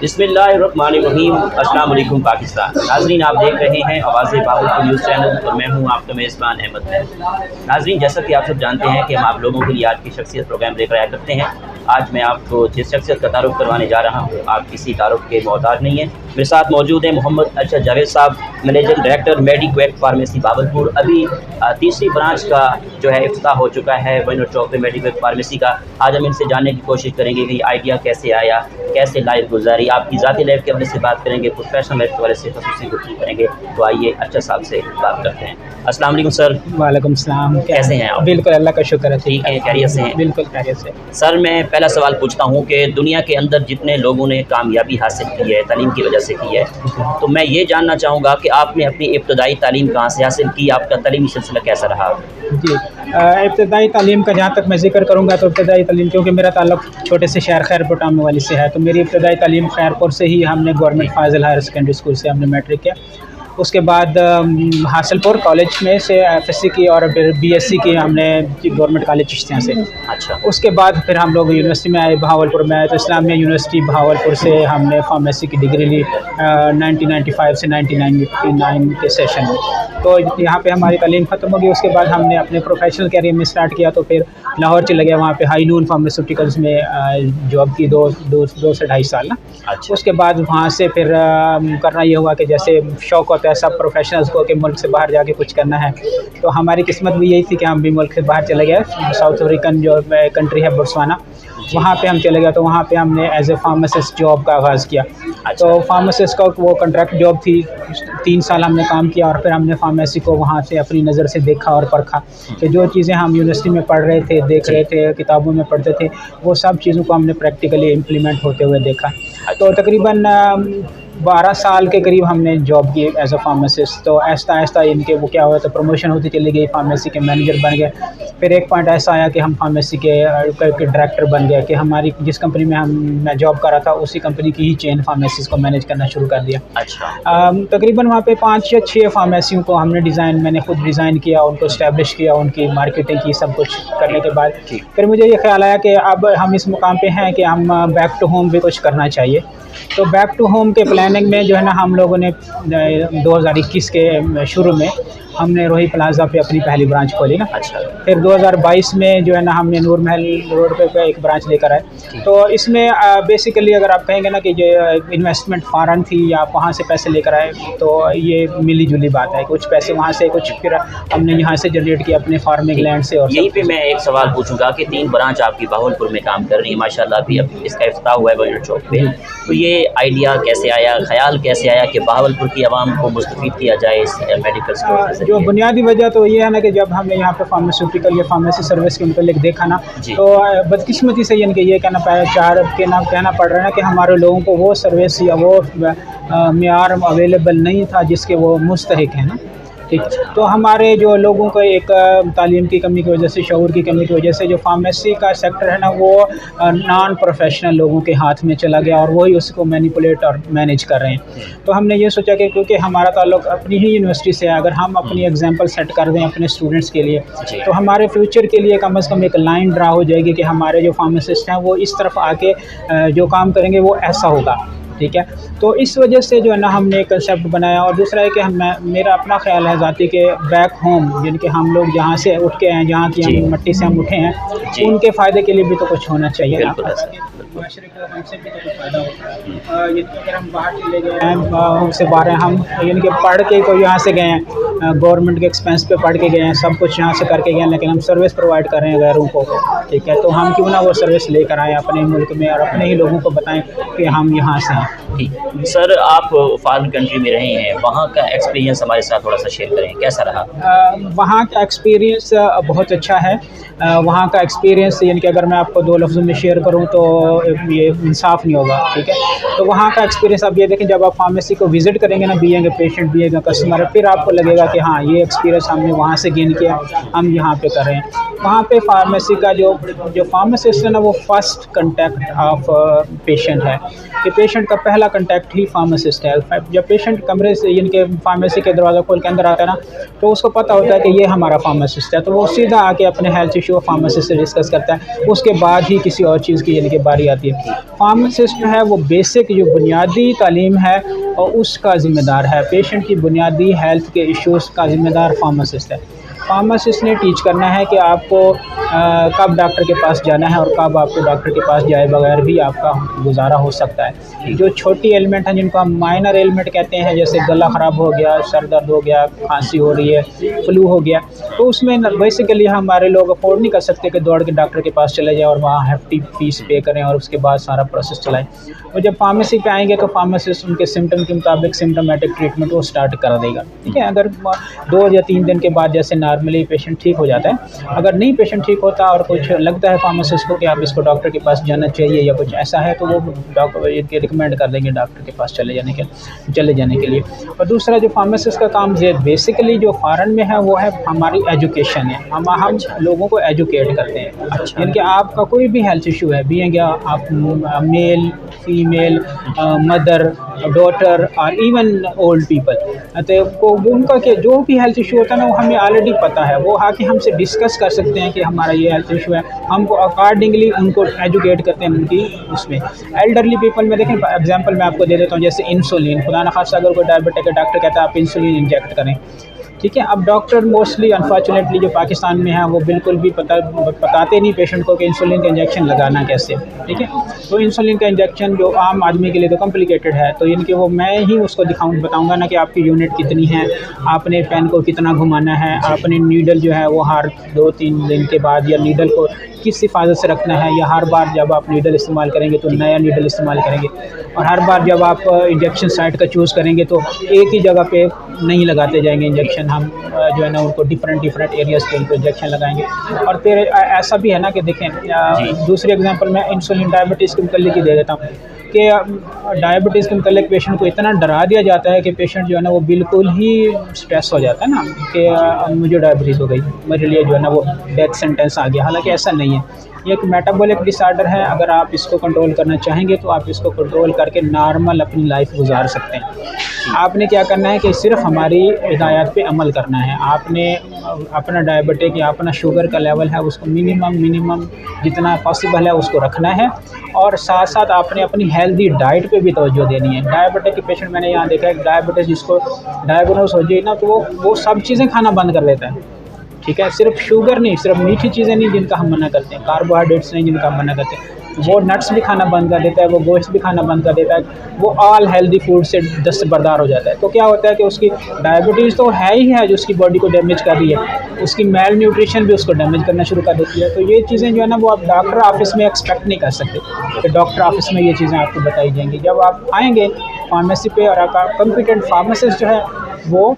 बिस्मिल्लाहिर्रहमानिर्रहीम। अस्सलाम वालेकुम पाकिस्तान। नाज़रीन, आप देख रहे हैं आवाज़ बावलपुर न्यूज़ चैनल और मैं हूं आपका मेज़बान अहमद है। नाज़रीन, जैसा कि आप सब जानते हैं कि हम आप लोगों के लिए आज की शख्सियत प्रोग्राम लेकर आया करते हैं। आज मैं आपको जिस शख्सियत का तारुफ करवाने जा रहा हूँ, आप किसी तारुफ के मोहताज नहीं हैं। मेरे साथ मौजूद हैं मोहम्मद अरशद जावेद साहब, मैनेजर डायरेक्टर मेडिक्वेट फार्मेसी बावलपुर। अभी तीसरी ब्रांच का जो है इफ्तिताह हो चुका है वैनर चौक पे मेडिक्वेट फार्मेसी का। आज हम इनसे जानने की कोशिश करेंगे कि आइडिया कैसे आया, कैसे लाइफ गुजारी, आपकी ज़ाती लाइफ के हवाले से बात करेंगे, प्रोफेशनल लाइफ के हवाले से खसूसी गुफ्तगू करेंगे। तो आइए अरशद साहब से बात करते हैं। अस्सलाम वालेकुम सर। वालेकुम सलाम। कैसे हैं आप? बिल्कुल, अल्लाह का शुक्र है, ठीक है, खैरियत से हैं? बिल्कुल खैरियत से। सर, मैं पहला सवाल पूछता हूँ कि दुनिया के अंदर जितने लोगों ने कामयाबी हासिल की है तालीम की वजह से की है, तो मैं ये जानना चाहूँगा कि आपने अपनी इब्तदाई तालीम कहाँ से हासिल की, आपका तालीमी सिलसिला कैसा रहा? जी, इब्तदाई तालीम का जहाँ तक मैं ज़िक्र करूँगा तो इब्तदाई तालीम, क्योंकि मेरा ताल्लुक छोटे से शहर खैरपुर टाउन वाली से है, तो मेरी इब्तदाई तालीम खैरपुर से ही हमने गवर्नमेंट फाजिल हायर सेकेंडरी स्कूल से हमने मैट्रिक किया। उसके बाद हासिलपुर कॉलेज में से एफएससी की और फिर बीएससी की हमने गवर्नमेंट कॉलेज चिश्तियाँ से। अच्छा। उसके बाद फिर हम लोग यूनिवर्सिटी में आए, बहावलपुर में आए, तो इस्लामिया यूनिवर्सिटी बहावलपुर से हमने फार्मेसी की डिग्री ली 1995 से 1999 के सेशन में। तो यहाँ पे हमारी तालीम ख़त्म हो गई। उसके बाद हमने अपने प्रोफेशनल कैरियर में स्टार्ट किया, तो फिर लाहौर चले गए, वहाँ पे हाई नून फार्मास्यूटिकल्स में जॉब की दो से ढाई साल ना। अच्छा। उसके बाद वहाँ से फिर करना ये हुआ कि जैसे शौक़ होता है सब प्रोफेशनल्स को कि मुल्क से बाहर जाके कुछ करना है, तो हमारी किस्मत भी यही थी कि हम भी मुल्क से बाहर चले गए। साउथ अफ्रीकन जो कंट्री है बोत्सवाना, वहाँ पे हम चले गए, तो वहाँ पे हमने एज ए फार्मासिस्ट जॉब का आगाज़ किया। अच्छा। तो फार्मासिस्ट का वो कॉन्ट्रैक्ट जॉब थी, 3 साल हमने काम किया और फिर हमने फार्मेसी को वहाँ से अपनी नज़र से देखा और परखा कि जो चीज़ें हम यूनिवर्सिटी में पढ़ रहे थे, देख रहे थे, किताबों में पढ़ते थे, वो सब चीज़ों को हमने प्रैक्टिकली इम्प्लीमेंट होते हुए देखा। तो तकरीबन 12 साल के करीब हमने जॉब की एज अ फार्मासिस्ट। तो आहिस्ता आहिस्ता इनके वो क्या हुआ, तो प्रमोशन होती चली गई, फार्मेसी के मैनेजर बन गए। फिर एक पॉइंट ऐसा आया कि हम फार्मेसी के डायरेक्टर बन गए कि हमारी जिस कंपनी में मैं जॉब कर रहा था उसी कंपनी की ही चेन फार्मेसीज को मैनेज करना शुरू कर दिया। अच्छा। तकरीबन वहाँ पे 5 या 6 फार्मेसियों को हमने मैंने खुद डिज़ाइन किया, उनको इस्टेब्लिश किया, उनकी मार्केटिंग की, सब कुछ करने के बाद फिर मुझे ये ख्याल आया कि अब हम इस मुकाम पे हैं कि हम बैक टू होम भी कुछ करना चाहिए। तो बैक टू होम के प्लानिंग में जो है ना, हम लोगों ने 2021 के शुरू में हमने रोही प्लाजा पे अपनी पहली ब्रांच खोली ना। अच्छा। फिर 2022 में जो है ना हमने नूर महल रोड पे एक ब्रांच लेकर आए। तो इसमें बेसिकली अगर आप कहेंगे ना कि जो इन्वेस्टमेंट फ़ौरन थी या आप वहाँ से पैसे लेकर आए, तो ये मिली जुली बात है। कुछ पैसे वहाँ से, कुछ फिर हमने यहाँ से जनरेट किया अपने फार्मिंग लैंड से। और यहीं पे मैं एक सवाल पूछूंगा कि 3 ब्रांच आपकी बावलपुर में काम कर रही है माशाल्लाह, अभी अब इसका इफ्तिताह हुआ है वैनर चौक पे, तो ये आइडिया कैसे आया, ख्याल कैसे आया कि बावलपुर की आवाम को मुस्तफ़ीद किया जाए इस मेडिकल स्टोर से? जो बुनियादी वजह तो ये है ना कि जब हमने यहाँ पे फार्मास्यूटिकल या फार्मेसी सर्विस के मतलब देखा ना, तो बदकिस्मती से यानी कि ये कहना पड़ रहा है ना कि हमारे लोगों को वो सर्विस या वो मेयार अवेलेबल नहीं था जिसके वो मुस्तहिक है ना। ठीक, तो हमारे जो लोगों को एक तालीम की कमी की वजह से, शऊर की कमी की वजह से जो फार्मेसी का सेक्टर है ना, वो नॉन प्रोफेशनल लोगों के हाथ में चला गया और वही उसको मैनिपुलेट और मैनेज कर रहे हैं। तो हमने ये सोचा कि क्योंकि हमारा ताल्लुक अपनी ही यूनिवर्सिटी से है, अगर हम अपनी एग्जांपल सेट कर दें अपने स्टूडेंट्स के लिए, तो हमारे फ्यूचर के लिए कम से कम एक लाइन ड्रा हो जाएगी कि हमारे जो फार्मासिस्ट हैं वो इस तरफ आके जो काम करेंगे वो ऐसा होगा। ठीक है, तो इस वजह से जो है ना हमने एक कंसेप्ट बनाया। और दूसरा है कि मेरा अपना ख्याल है ज़ाती के बैक होम, जिनके हम लोग जहाँ से उठ के हैं, जहाँ की हम मट्टी से हम उठे हैं, उनके फ़ायदे के लिए भी तो कुछ होना चाहिए ना। माशरे को हमसे भी तो कुछ फ़ायदा होगा। ये अगर हम बाहर चले गए हैं, हमसे बाहर हम यानी कि पढ़ के कोई यहाँ से गए हैं, गवर्नमेंट के एक्सपेंस पे पढ़ के गए हैं, सब कुछ यहाँ से करके गए हैं, लेकिन हम सर्विस प्रोवाइड कर रहे हैं गैरों को। ठीक है, तो हम क्यों ना वो सर्विस लेकर आएँ अपने मुल्क में और अपने ही लोगों को बताएं कि हम यहाँ से हैं। ठीक सर, आप फॉरेन कंट्री में रहे हैं, वहाँ का एक्सपीरियंस हमारे साथ थोड़ा सा शेयर करें, कैसा रहा? वहाँ का एक्सपीरियंस बहुत अच्छा है। वहाँ का एक्सपीरियंस यानी कि अगर मैं आपको 2 लफ्ज़ों में शेयर करूँ तो ये इंसाफ नहीं होगा। ठीक है, तो वहाँ का एक्सपीरियंस आप ये देखें, जब आप फार्मेसी को विज़िट करेंगे ना, being a patient, being a customer, फिर आपको लगेगा कि हाँ, ये एक्सपीरियंस हमने वहाँ से गेन किया, हम यहाँ पे कर रहे हैं। वहाँ पे फार्मेसी का जो फार्मासिस्ट है ना, वो फर्स्ट कंटेक्ट ऑफ पेशेंट है, कि पेशेंट का पहला कंटेक्ट ही फार्मासिस्ट है। जब पेशेंट कमरे से इनके फार्मेसी के दरवाज़ा खोल के अंदर आता है ना, तो उसको पता होता है कि ये हमारा फार्मासिस्ट है, तो वो सीधा आके अपने हेल्थ इशू फार्मेसिस्ट से डिस्कस करता है, उसके बाद ही किसी और चीज़ की इनकी बारी आती है। फार्मासिस्ट जो है वो बेसिक जो बुनियादी तालीम है और उसका ज़िम्मेदार है, पेशेंट की बुनियादी हेल्थ के इश्यूज़ का ज़िम्मेदार फार्मासिस्ट है। फार्मासिस्ट ने टीच करना है कि आपको कब डॉक्टर के पास जाना है और कब आपको डॉक्टर के पास जाए बगैर भी आपका गुजारा हो सकता है। जो छोटी एलिमेंट हैं जिनको हम माइनर एलिमेंट कहते हैं, जैसे गला ख़राब हो गया, सर दर्द हो गया, खांसी हो रही है, फ्लू हो गया, तो उसमें बेसिकली हमारे लोग अफोर्ड नहीं कर सकते कि दौड़ के डॉक्टर के पास चले जाए और वहाँ हेफ्टी फीस पे करें और उसके बाद सारा प्रोसेस चलाएं। और जब फार्मेसी पे आएंगे तो फार्मासिस्ट उनके सिम्टम के मुताबिक सिम्टोमेटिक ट्रीटमेंट वो स्टार्ट कर देगा। ठीक है, अगर 2 या 3 दिन के बाद जैसे नॉर्मली पेशेंट ठीक हो जाता है, अगर नहीं पेशेंट ठीक होता और कुछ लगता है फार्मासिस्ट को कि आप इसको डॉक्टर के पास जाना चाहिए या कुछ ऐसा है, तो वो डॉक्टर इनके रिकमेंड कर देंगे डॉक्टर के पास चले जाने के लिए। और दूसरा जो फार्मासिस्ट का काम बेसिकली जो फॉरेन में है वो है हमारी एजुकेशन है। हम लोगों को एजुकेट करते हैं। अच्छा, यानी कि आपका कोई भी हेल्थ इशू है, भी क्या आप मेल फीमेल मदर डॉटर और इवन ओल्ड पीपल, तो उनका के जो भी हेल्थ इशू होता है ना, वो हमें ऑलरेडी पता है, वो आके हमसे डिस्कस कर सकते हैं कि हमारा ये हेल्थ इशू है, हमको अकॉर्डिंगली उनको एजुकेट करते हैं उनकी उसमें। एल्डरली पीपल में देखें, एग्जांपल मैं आपको दे देता हूँ, जैसे इंसुलिन, खुदा न खास्ता अगर कोई डायबिटिक है, डॉक्टर कहता है आप इंसुलिन इंजेक्ट करें। ठीक है, अब डॉक्टर मोस्टली अनफॉर्चुनेटली जो पाकिस्तान में है वो बिल्कुल भी बताते नहीं पेशेंट को कि इंसुलिन का इंजेक्शन लगाना कैसे। ठीक है, तो इंसुलिन का इंजेक्शन जो आम आदमी के लिए तो कॉम्प्लिकेटेड है, तो इनके वो मैं ही उसको बताऊंगा ना कि आपकी यूनिट कितनी है, आपने पेन को कितना घुमाना है, आपने नीडल जो है वो हर 2-3 दिन के बाद, या नीडल को किस हिफाजत से रखना है, या हर बार जब आप नीडल इस्तेमाल करेंगे तो नया नीडल इस्तेमाल करेंगे, और हर बार जब आप इंजेक्शन साइट का चूज़ करेंगे तो एक ही जगह पे नहीं लगाते जाएंगे इंजेक्शन, हम जो है ना उनको डिफरेंट एरियाज़ पे उनको इंजेक्शन लगाएंगे। और फिर ऐसा भी है ना कि देखें, दूसरी एग्जांपल मैं इंसुलिन डायबिटीज़ के मुतल्लिक ही दे देता हूँ कि डायबिटीज़ के मुतल्लिक पेशेंट को इतना डरा दिया जाता है कि पेशेंट जो है ना वो बिल्कुल ही स्ट्रेस हो जाता है ना कि मुझे डायबिटीज़ हो गई, मेरे लिए जो है ना वो डेथ सेंटेंस आ गया। हालांकि ऐसा नहीं है, ये एक मेटाबॉलिक डिसऑर्डर है। अगर आप इसको कंट्रोल करना चाहेंगे तो आप इसको कंट्रोल करके नॉर्मल अपनी लाइफ गुजार सकते हैं। आपने क्या करना है कि सिर्फ हमारी हिदायत पे अमल करना है। आपने अपना डायबिटिक या अपना शुगर का लेवल है उसको मिनिमम जितना पॉसिबल है उसको रखना है, और साथ साथ आपने अपनी हेल्दी डाइट पे भी तवज्जो देनी है। डायबिटिक के पेशेंट मैंने यहाँ देखा है, डायबिटीज़ जिसको डायग्नोस हो जाए ना, तो वो सब चीज़ें खाना बंद कर देता है। ठीक है, सिर्फ शुगर नहीं, सिर्फ मीठी चीज़ें नहीं जिनका हम मना करते हैं, कार्बोहाइड्रेट्स नहीं जिनका हम मना करते हैं, वो नट्स भी खाना बंद कर देता है, वो गोश्त भी खाना बंद कर देता है, वो ऑल हेल्दी फूड से दस्तबरदार हो जाता है। तो क्या होता है कि उसकी डायबिटीज़ तो है ही है जो उसकी बॉडी को डैमेज कर रही है, उसकी मेल न्यूट्रिशन भी उसको डैमेज करना शुरू कर देती है। तो ये चीज़ें जो है ना वो आप डॉक्टर ऑफिस में एक्सपेक्ट नहीं कर सकते कि डॉक्टर ऑफिस में ये चीज़ें आपको बताई जाएंगी। जब आप आएँगे फार्मेसी पे और कॉम्पिटेंट फार्मासिस्ट जो है वो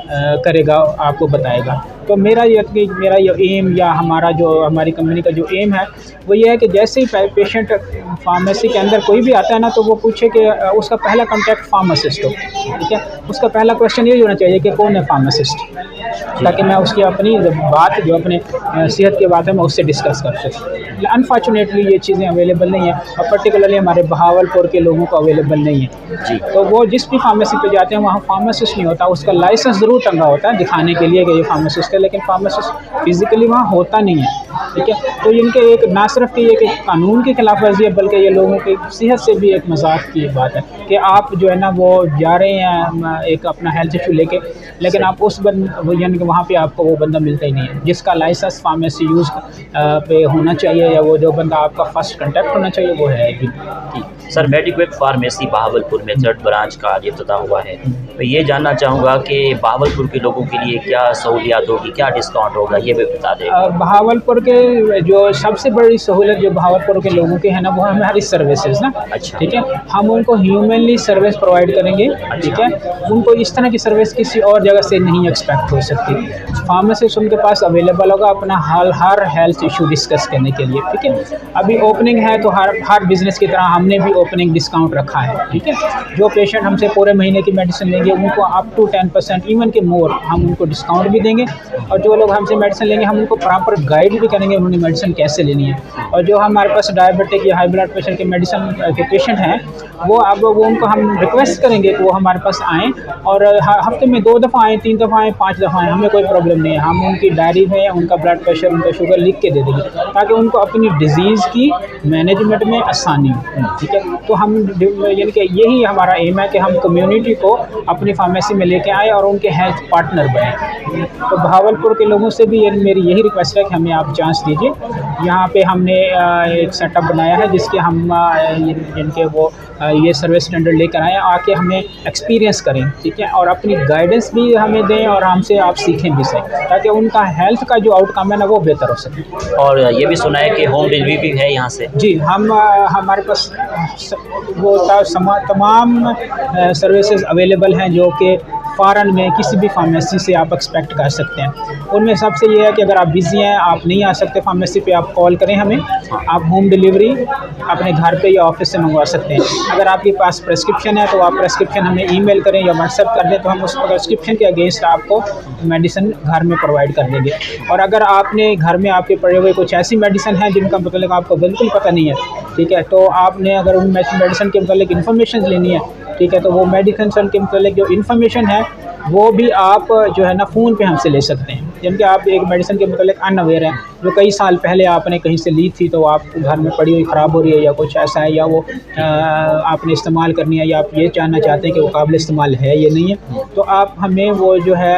करेगा, आपको बताएगा। तो मेरा ये एम या हमारी कंपनी का जो एम है वो ये है कि जैसे ही पेशेंट फार्मेसी के अंदर कोई भी आता है ना, तो वो पूछे कि उसका पहला कांटेक्ट फार्मासिस्ट हो। ठीक है, उसका पहला क्वेश्चन ये होना चाहिए कि कौन है फार्मासिस्ट, ताकि मैं उसकी अपनी बात जो अपने सेहत की बात है मैं उससे डिस्कस कर सकूँ। अनफॉर्चुनेटली ये चीज़ें अवेलेबल नहीं है, और पर्टिकुलरली हमारे बहावलपुर के लोगों को अवेलेबल नहीं है जी। तो वो जिस भी फार्मेसी पे जाते हैं वहाँ फार्मासिस्ट नहीं होता, उसका लाइसेंस ज़रूर टंगा होता है दिखाने के लिए कि ये फार्मासिस्ट है, लेकिन फार्मासिस्ट फिजिकली वहाँ होता नहीं है। ठीक है, तो इनके एक ना सिर्फ कि ये कानून की खिलाफ वर्जी है, बल्कि ये लोगों की सेहत से भी एक मजाक की बात है कि आप जो है ना वो जा रहे हैं एक अपना हेल्थ इशू लेके, लेकिन आप उस यानी कि वहाँ पे आपको वो बंदा मिलता ही नहीं है जिसका लाइसेंस फार्मेसी यूज़ पे होना चाहिए, या वो जो बंदा आपका फर्स्ट कांटेक्ट होना चाहिए वो है। सर, मेडिक्वेक फार्मेसी बहावलपुर में 3rd ब्रांच का आज इफ्तिताह हुआ है। मैं ये जानना चाहूँगा कि बहावलपुर के लोगों के लिए क्या सहूलियात होगी, क्या डिस्काउंट होगा, ये भी बता दें। बहावलपुर के जो सबसे बड़ी सहूलत जो बहावलपुर के लोगों के है ना, वो हमारी सर्विसेज ना। अच्छा, ठीक है, हम उनको ह्यूमनली सर्विस प्रोवाइड करेंगे। ठीक है, उनको इस तरह की सर्विस किसी और जगह से नहीं एक्सपेक्ट हो सकती। फार्मासिस्ट उनके पास अवेलेबल होगा अपना हर हेल्थ इशू डिस्कस करने के लिए। ठीक है, अभी ओपनिंग है तो हर बिजनेस की तरह हमने भी ओपनिंग डिस्काउंट रखा है। ठीक है, जो पेशेंट हमसे पूरे महीने की मेडिसिन लेंगे देंगे उनको अप टू 10% इवन के मोर हम उनको डिस्काउंट भी देंगे। और जो लोग हमसे मेडिसिन लेंगे हम उनको प्रॉपर गाइड भी करेंगे उन्होंने मेडिसिन कैसे लेनी है। और जो हमारे पास डायबिटिक या हाई ब्लड प्रेशर के मेडिसिन के पेशेंट हैं वो उनको हम रिक्वेस्ट करेंगे कि वो हमारे पास आएँ और हफ्ते में 2 दफ़ा आएँ, 3 दफ़ा आएँ, 5 दफ़ा आएँ, हमें कोई प्रॉब्लम नहीं है। हम उनकी डायरी में उनका ब्लड प्रेशर उनका शुगर लिख के दे देंगे ताकि उनको अपनी डिजीज़ की मैनेजमेंट में आसानी हो। ठीक है, तो हम यानी कि यही हमारा एम है कि हम कम्युनिटी को अपनी फार्मेसी में लेके आए और उनके हेल्थ पार्टनर बने। तो भावलपुर के लोगों से भी मेरी यही रिक्वेस्ट है कि हमें आप चांस दीजिए। यहाँ पे हमने एक सेटअप बनाया है जिसके हम जिनके वो ये सर्विस स्टैंडर्ड लेकर आए आके हमें एक्सपीरियंस करें। ठीक है, और अपनी गाइडेंस भी हमें दें और हमसे आप सीखें भी सही ताकि उनका हेल्थ का जो आउटकम है ना वो बेहतर हो सके। और ये भी सुना है कि होम डिलीवरी भी है यहाँ से? जी, हमारे पास वो तमाम सर्विसेज अवेलेबल हैं जो कि फ़ौरन में किसी भी फार्मेसी से आप एक्सपेक्ट कर सकते हैं। उनमें सबसे ये है कि अगर आप बिज़ी हैं, आप नहीं आ सकते फार्मेसी पे, आप कॉल करें हमें, आप होम डिलीवरी अपने घर पे या ऑफिस से मंगवा सकते हैं। अगर आपके पास प्रेस्क्रिप्शन है तो आप प्रेस्क्रिप्शन हमें ईमेल करें या व्हाट्सएप कर दें तो हम उस प्रेस्क्रिप्शन के अगेंस्ट आपको मेडिसिन घर में प्रोवाइड कर देंगे। और अगर आपने घर में आपके पड़े हुए कुछ ऐसी मेडिसिन हैं जिनका मतलब आपको बिल्कुल पता नहीं है, ठीक है, तो आपने अगर उन मेडिसिन के मतलब इन्फॉर्मेशन लेनी है, ठीक है, तो वो मेडिसिन के मतलब जो इन्फॉर्मेशन है वो भी आप जो है ना फ़ोन पे हमसे ले सकते हैं। जिनके आप एक मेडिसिन के मतलब अनअवेयर हैं जो कई साल पहले आपने कहीं से ली थी तो आप घर में पड़ी हुई ख़राब हो रही है या कुछ ऐसा है, या वो आपने इस्तेमाल करनी है या आप ये जानना चाहते हैं कि वो काबिल इस्तेमाल है या नहीं है, तो आप हमें वो जो है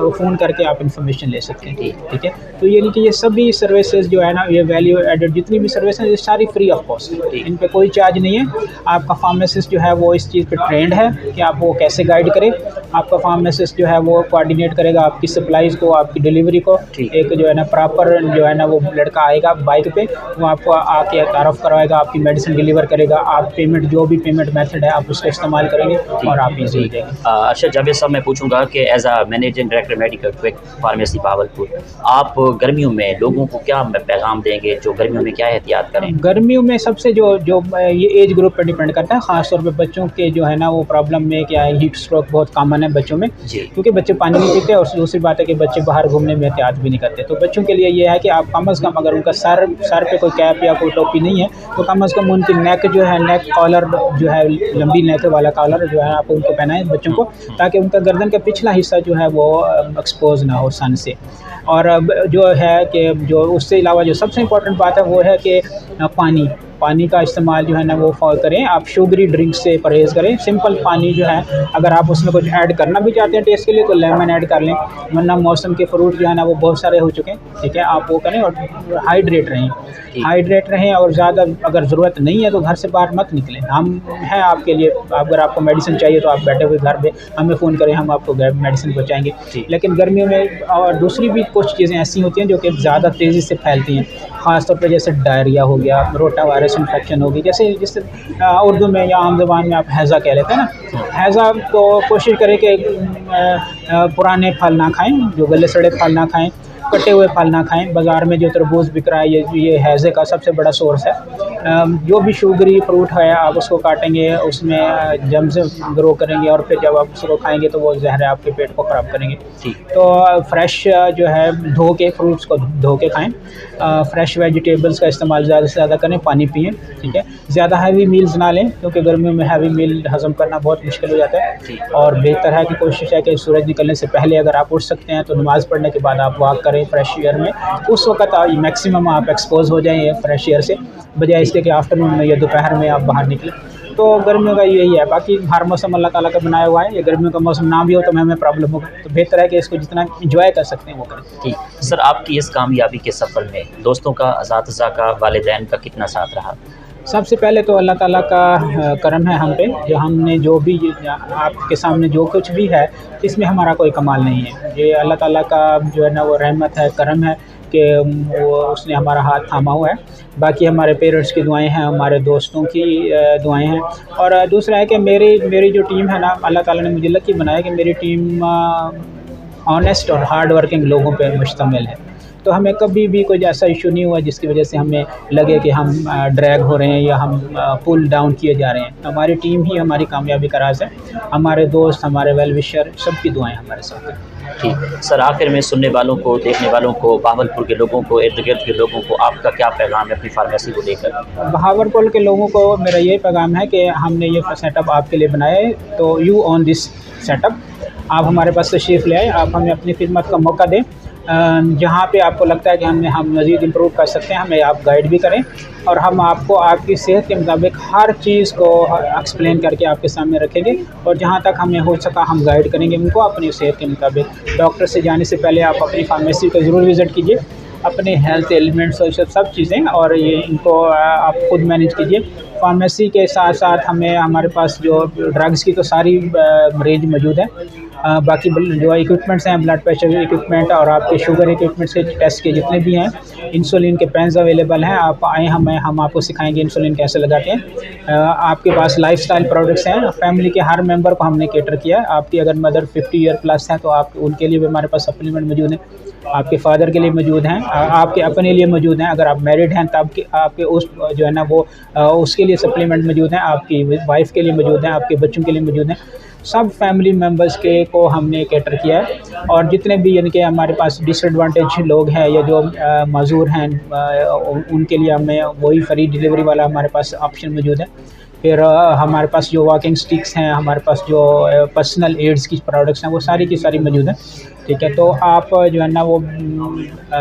फ़ोन करके आप इन्फॉर्मेशन ले सकते हैं। ठीक है, तो यानी कि ये सभी सर्विसेज जो है ना, ये वैल्यू एडेड जितनी भी सर्विस हैं ये सारी फ्री ऑफ कॉस्ट, इन पे कोई चार्ज नहीं है। आपका फार्मासिस्ट जो है वो इस चीज़ पे ट्रेंड है कि आप वो कैसे गाइड करें। आपका फार्मासिस्ट जो है वो कोऑर्डिनेट करेगा आपकी सप्लाईज़ को, आपकी डिलीवरी को। एक जो है ना प्रॉपर जो है ना वो लड़का आएगा बाइक पे, वो आपको आके तारफ़ करवाएगा, आपकी मेडिसिन डिलीवर करेगा। आप पेमेंट जो भी पेमेंट मेथड है आप उसका इस्तेमाल करेंगे और आप ईजी हो जाएंगे। अच्छा जावेद साहब, मैं पूछूंगा कि as a managing director medical quick pharmacy Bahawalpur, आप गर्मियों में लोगों को क्या पैगाम देंगे जो गर्मियों में क्या एहतियात करें? गर्मियों में सबसे जो ये एज ग्रुप पर डिपेंड करता है, ख़ासतौर पर बच्चों के जो है ना वो प्रॉब्लम में क्या है, हीट स्ट्रोक बहुत कॉमन है बच्चों में, क्योंकि बच्चे पानी नहीं पीते और दूसरी बात है कि बच्चे बाहर घूमने में एहतियात भी नहीं करते। तो बच्चों के लिए ये है कि आप कम अज़ कम अगर उनका सर पे कोई कैप या कोई टोपी नहीं है तो कम अज़ कम उनकी नेक जो है, नेक कॉलर जो है, लंबी नेक वाला कॉलर जो है आप उनको पहनाएं बच्चों को, ताकि उनका गर्दन का पिछला हिस्सा जो है वो एक्सपोज ना हो सन से। और जो है कि जो उससे अलावा जो सबसे इम्पोर्टेंट बात है वो है कि पानी का इस्तेमाल जो है ना वो करें। आप शुगरी ड्रिंक से परहेज़ करें। सिंपल पानी जो है अगर आप उसमें कुछ ऐड करना भी चाहते हैं टेस्ट के लिए तो लेमन ऐड कर लें, वरना मौसम के फ्रूट जो है ना वो बहुत सारे हो चुके हैं, ठीक है, आप वो करें। और हाइड्रेट रहें और ज़्यादा अगर ज़रूरत नहीं है तो घर से बाहर मत निकलें। हम हैं आपके लिए, अगर आपको मेडिसिन चाहिए तो आप बैठे हुए घर पे हमें फ़ोन करें, हम आपको मेडिसिन पहुँचाएँगे। लेकिन गर्मियों में और दूसरी भी कुछ चीज़ें ऐसी होती हैं जो कि ज़्यादा तेज़ी से फैलती हैं, ख़ासतौर पर जैसे डायरिया हो गया, रोटा वायरस इन्फेक्शन होगी, जैसे उर्दू में या आम ज़बान में आप हैज़ा कह लेते हैं ना। हैज़ा तो कोशिश करें कि पुराने फल ना खाएं, जो गले सड़े फल ना खाएं, कटे हुए फल ना खाएं। बाज़ार में जो तरबूज बिक रहा है ये हैज़े का सबसे बड़ा सोर्स है। जो भी शुगरी फ्रूट है आप उसको काटेंगे, उसमें जम्स ग्रो करेंगे और फिर जब आप उसको खाएंगे तो वो जहर आपके पेट को ख़राब करेंगे। तो फ्रेश जो है धो के फ्रूट्स को धो के खाएँ, फ्रेश वेजिटेबल्स का इस्तेमाल ज़्यादा से ज़्यादा करें, पानी पिएँ, ठीक है। ज़्यादा हैवी मील्स ना लें क्योंकि गर्मियों में हैवी मील हज़म करना बहुत मुश्किल हो जाता है। और बेहतर है कि कोशिश है कि सूरज निकलने से पहले अगर आप उठ सकते हैं तो नमाज़ पढ़ने के बाद आप वॉक करें फ्रेश एयर में। उस वक्त मैक्सिमम आप एक्सपोज हो जाएँ फ्रेश एयर से, बजाय इसके कि आफ्टरनून में या दोपहर में आप बाहर निकलें। तो गर्मियों का यही है। बाकी हर मौसम अल्लाह ताला का बनाया हुआ है। ये गर्मियों का मौसम ना भी हो तो हमें प्रॉब्लम होगा, तो बेहतर है कि इसको जितना इंजॉय कर सकते हैं वो करें। ठीक सर, आपकी इस कामयाबी के सफ़र में दोस्तों का, असातिज़ा का, वालिदैन का कितना साथ रहा? सबसे पहले तो अल्लाह ताला का करम है हम पे, जो हमने जो भी आपके सामने जो कुछ भी है इसमें हमारा कोई कमाल नहीं है। ये अल्लाह ताला का जो है ना वो रहमत है, करम है कि वो उसने हमारा हाथ थामा हुआ है। बाकी हमारे पेरेंट्स की दुआएं हैं, हमारे दोस्तों की दुआएं हैं। और दूसरा है कि मेरी जो टीम है ना, अल्लाह ताला ने मुझे लकी बनाया कि मेरी टीम ऑनेस्ट और हार्ड वर्किंग लोगों पे मुश्तमिल है। तो हमें कभी भी कोई ऐसा इशू नहीं हुआ जिसकी वजह से हमें लगे कि हम ड्रैग हो रहे हैं या हम पुल डाउन किए जा रहे हैं। हमारी टीम ही हमारी कामयाबी का राज है, हमारे दोस्त, हमारे वेल विशर, सबकी दुआएं हमारे साथ हैं। ठीक सर, आखिर में सुनने वालों को, देखने वालों को, बहावलपुर के लोगों को, इर्द गिर्द के लोगों को आपका क्या पैगाम है अपनी फार्मेसी को लेकर? बहावलपुर के लोगों को मेरा यही पैगाम है कि हमने ये सेटअप आपके लिए बनाया है, तो यू ऑन दिस सेटअप, आप हमारे पास तशरीफ़ ले आए, आप हमें अपनी खिदमत का मौका दें। जहाँ पे आपको लगता है कि हम मज़ीद इम्प्रूव कर सकते हैं, हमें आप गाइड भी करें और हम आपको आपकी सेहत के मुताबिक हर चीज़ को एक्सप्लेन करके आपके सामने रखेंगे और जहाँ तक हमें हो सका हम गाइड करेंगे उनको अपनी सेहत के मुताबिक। डॉक्टर से जाने से पहले आप अपनी फार्मेसी को ज़रूर विज़िट कीजिए, अपने हेल्थ एलिमेंट्स और सब चीज़ें, और ये इनको आप खुद मैनेज कीजिए। फार्मेसी के साथ साथ हमारे पास जो ड्रग्स की तो सारी रेंज मौजूद है, बाकी जो इक्विपमेंट्स हैं, ब्लड प्रेशर इक्विपमेंट और आपके शुगर इक्विपमेंट्स के टेस्ट के जितने भी हैं, इंसुलिन के पेन्स अवेलेबल हैं, आप आएँ, हम आपको सिखाएंगे इंसुलिन कैसे लगाते हैं। आपके पास लाइफस्टाइल प्रोडक्ट्स हैं, फैमिली के हर मेंबर को हमने कैटर किया है। आपकी अगर मदर 50 ईयर प्लस है तो आप उनके लिए भी हमारे पास सप्लीमेंट मौजूद हैं, आपके फादर के लिए मौजूद हैं, आपके अपने लिए मौजूद हैं, अगर आप मैरिड हैं तब आपके उस जो है ना वो उसके लिए सप्लीमेंट मौजूद हैं, आपकी वाइफ के लिए मौजूद हैं, आपके बच्चों के लिए मौजूद हैं। सब फैमिली मेम्बर्स को हमने कैटर किया है और जितने भी यानी कि हमारे पास डिसएडवांटेज लोग हैं या जो माजूर हैं उनके लिए हमें वही फ्री डिलीवरी वाला हमारे पास ऑप्शन मौजूद है। फिर हमारे पास जो वॉकिंग स्टिक्स हैं, हमारे पास जो पर्सनल एड्स की प्रोडक्ट्स हैं, वो सारी की सारी मौजूद हैं। ठीक है, तो आप जो है ना वो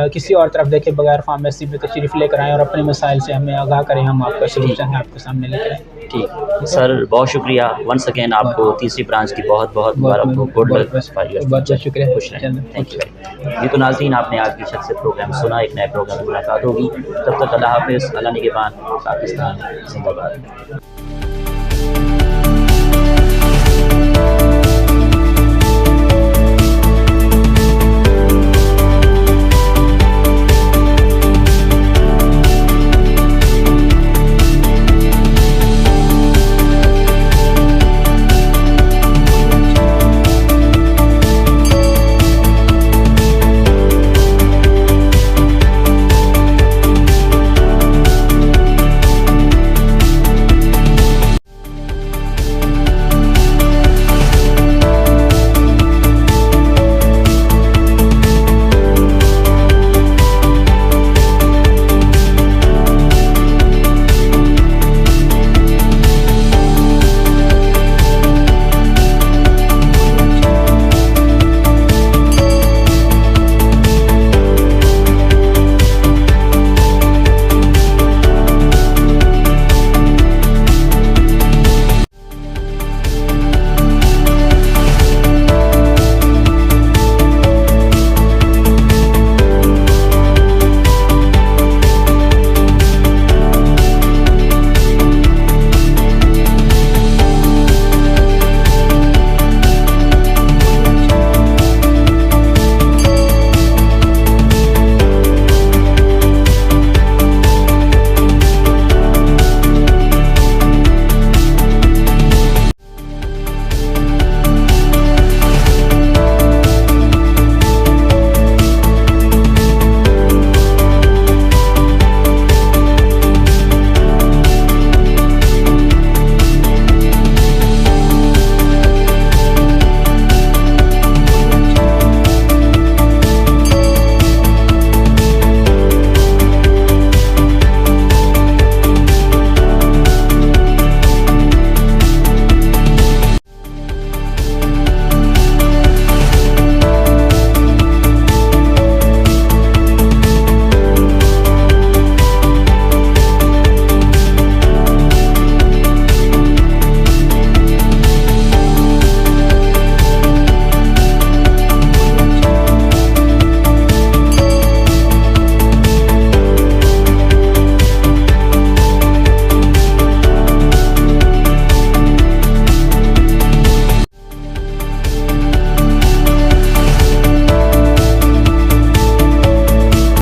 किसी और तरफ देखे बगैर फार्मेसी में तशरीफ़ लेकर आएँ और अपने मसाइल से हमें आगाह करें, हम आपका सोल्यूशन है आपके सामने लेकर आएँ। ठीक सर, बहुत शुक्रिया वंस अगेन, आपको तीसरी ब्रांच की बहुत बहुत मुबारक हो। गुड लक, बहुत शुक्रिया, खुश रहें, थैंक यू। ये तो नाज़रीन, आपने आज की शख्सियत प्रोग्राम सुना, एक नए प्रोग्राम में मुलाकात होगी, तब तक अल्लाह हाफ़िज़, अल्लाह निगहबान, पाकिस्तान जिंदाबाद।